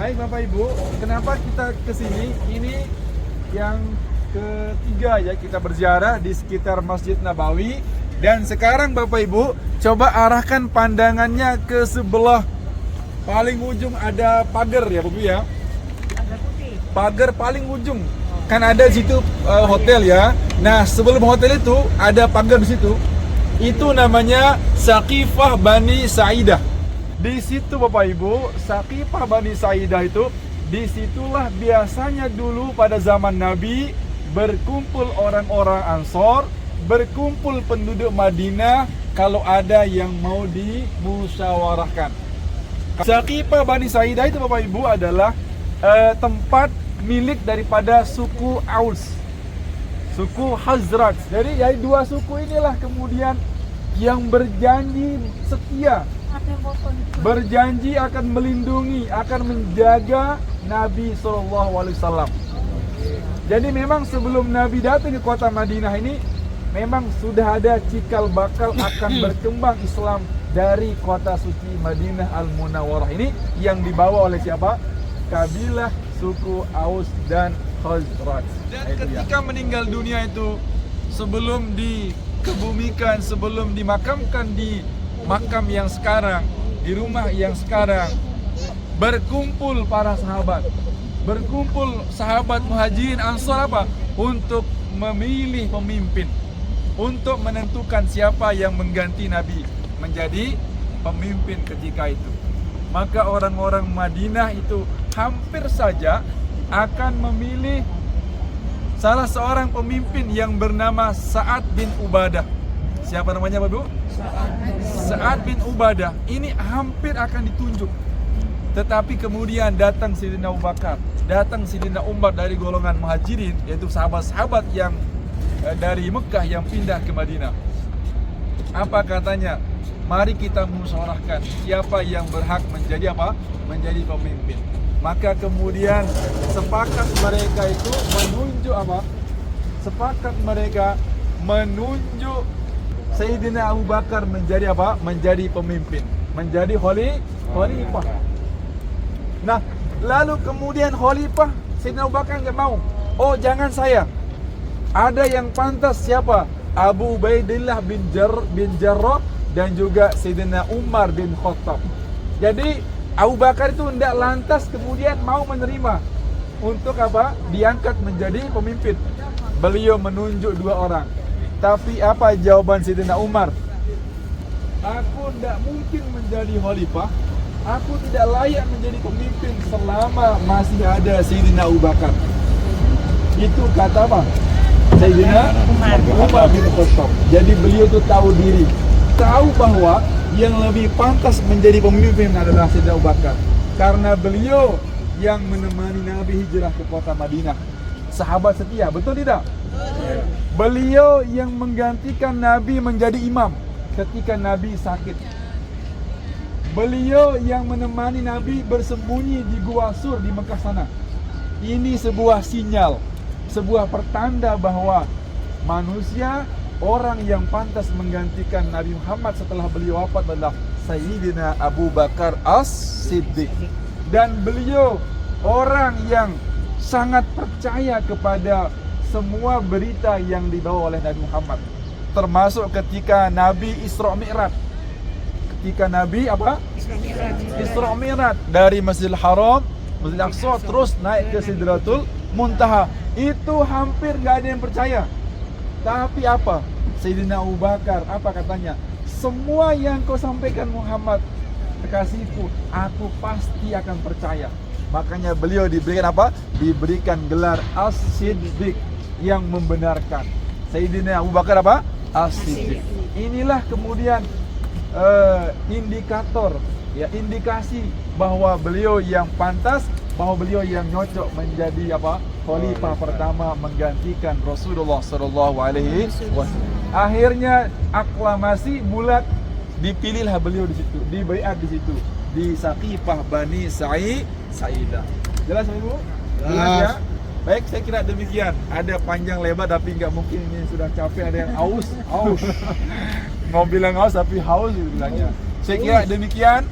Baik Bapak Ibu, kenapa kita kesini? Ini yang ketiga ya, kita berziarah di sekitar Masjid Nabawi. Dan sekarang Bapak Ibu, coba arahkan pandangannya ke sebelah paling ujung, ada pagar ya Bapak Ibu ya. Pagar paling ujung. Kan ada di situ hotel ya. Nah, sebelum hotel itu ada pagar di situ. Itu namanya Saqifah Bani Sa'idah. Di situ Bapak Ibu, Saqifah Bani Sa'idah itu, disitulah biasanya dulu pada zaman Nabi berkumpul orang-orang Ansor, berkumpul penduduk Madinah kalau ada yang mau dimusyawarahkan. Saqifah Bani Sa'idah itu Bapak Ibu adalah tempat milik daripada suku Aus, suku Hazraj. Jadi ya, dua suku inilah kemudian yang berjanji setia, berjanji akan melindungi, akan menjaga Nabi SAW. Jadi memang sebelum Nabi datang ke kota Madinah ini, memang sudah ada cikal bakal akan berkembang Islam dari kota suci Madinah Al-Munawwarah ini, yang dibawa oleh siapa? Kabilah suku Aus dan Khazraj. Dan ketika meninggal dunia itu, sebelum dikebumikan, sebelum dimakamkan di makam yang sekarang, di rumah yang sekarang, berkumpul para sahabat, berkumpul sahabat Muhajirin Ansor apa? Untuk memilih pemimpin, untuk menentukan siapa yang mengganti Nabi menjadi pemimpin ketika itu. Maka orang-orang Madinah itu hampir saja akan memilih salah seorang pemimpin yang bernama Sa'ad bin Ubadah. Siapa namanya Bapak Ibu? Sa'ad bin Ubadah. Ini hampir akan ditunjuk. Tetapi kemudian datang Sayyidina Abu Bakar, datang Sayyidina Umar dari golongan Muhajirin, yaitu sahabat-sahabat yang dari Mekah yang pindah ke Madinah. Apa katanya? Mari kita musyawarahkan siapa yang berhak menjadi apa? Menjadi pemimpin. Maka kemudian sepakat mereka itu menunjuk apa? Sepakat mereka menunjuk Sayyidina Abu Bakar menjadi apa? Menjadi pemimpin, menjadi khalifah. Nah, lalu kemudian khalifah Sayyidina Abu Bakar nggak mau. Oh, jangan saya. Ada yang pantas, siapa? Abu Ubaidillah bin Jarrah dan juga Sayyidina Umar bin Khattab. Jadi Abu Bakar itu tidak lantas kemudian mau menerima untuk apa? Diangkat menjadi pemimpin. Beliau menunjuk dua orang. Tapi apa jawaban Sayyidina Umar? Aku tidak mungkin menjadi khalifah. Aku tidak layak menjadi pemimpin selama masih ada Sayyidina Abu Bakar. Itu kata apa? Sayyidina Umar bin Khattab. Jadi beliau itu tahu diri, tahu bahwa yang lebih pantas menjadi pemimpin adalah Sayyidina Abu Bakar, karena beliau yang menemani Nabi hijrah ke kota Madinah, sahabat setia, betul tidak? Beliau yang menggantikan Nabi menjadi imam ketika Nabi sakit. Beliau yang menemani Nabi bersembunyi di Gua Sur di Mekah sana. Ini sebuah sinyal, sebuah pertanda bahwa manusia, orang yang pantas menggantikan Nabi Muhammad setelah beliau wafat adalah Sayyidina Abu Bakar As-Siddiq. Dan beliau orang yang sangat percaya kepada semua berita yang dibawa oleh Nabi Muhammad, termasuk ketika Nabi Isra Mi'raj. Ketika Nabi apa? Isra Mi'raj dari Masjidil Haram, Masjidil Aqsa, terus naik ke Sidratul Muntaha. Itu hampir gak ada yang percaya. Tapi apa? Sayyidina Abu Bakar, apa katanya? Semua yang kau sampaikan Muhammad, kekasihku, aku pasti akan percaya. Makanya beliau diberikan apa? Diberikan gelar As-Siddiq, yang membenarkan. Sayyidina Abu Bakar apa? As-Siddiq. Inilah kemudian indikator, ya, indikasi bahwa beliau yang pantas, bahwa beliau yang nyocok menjadi apa? Khalifah pertama menggantikan Rasulullah SAW. Akhirnya aklamasi bulat, dipilihlah beliau di situ, dibaiat di situ, di Saqifah Bani Sa'idah. Jelas Ibu? Jelas ya? Baik, saya kira demikian. Ada panjang lebar tapi nggak mungkin, ini sudah capek, ada yang haus. Mau bilang haus tapi haus bilangnya. Saya kira demikian.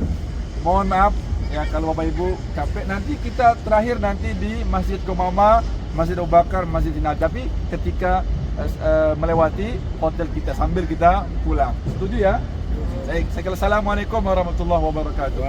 Mohon maaf Ya kalau Bapak Ibu capek, nanti kita terakhir nanti di Masjid Qomama, Masjid Abu Bakar, Masjid Jinnah. Tapi ketika melewati hotel kita sambil kita pulang. Setuju ya? Baik, Assalamualaikum warahmatullahi wabarakatuh.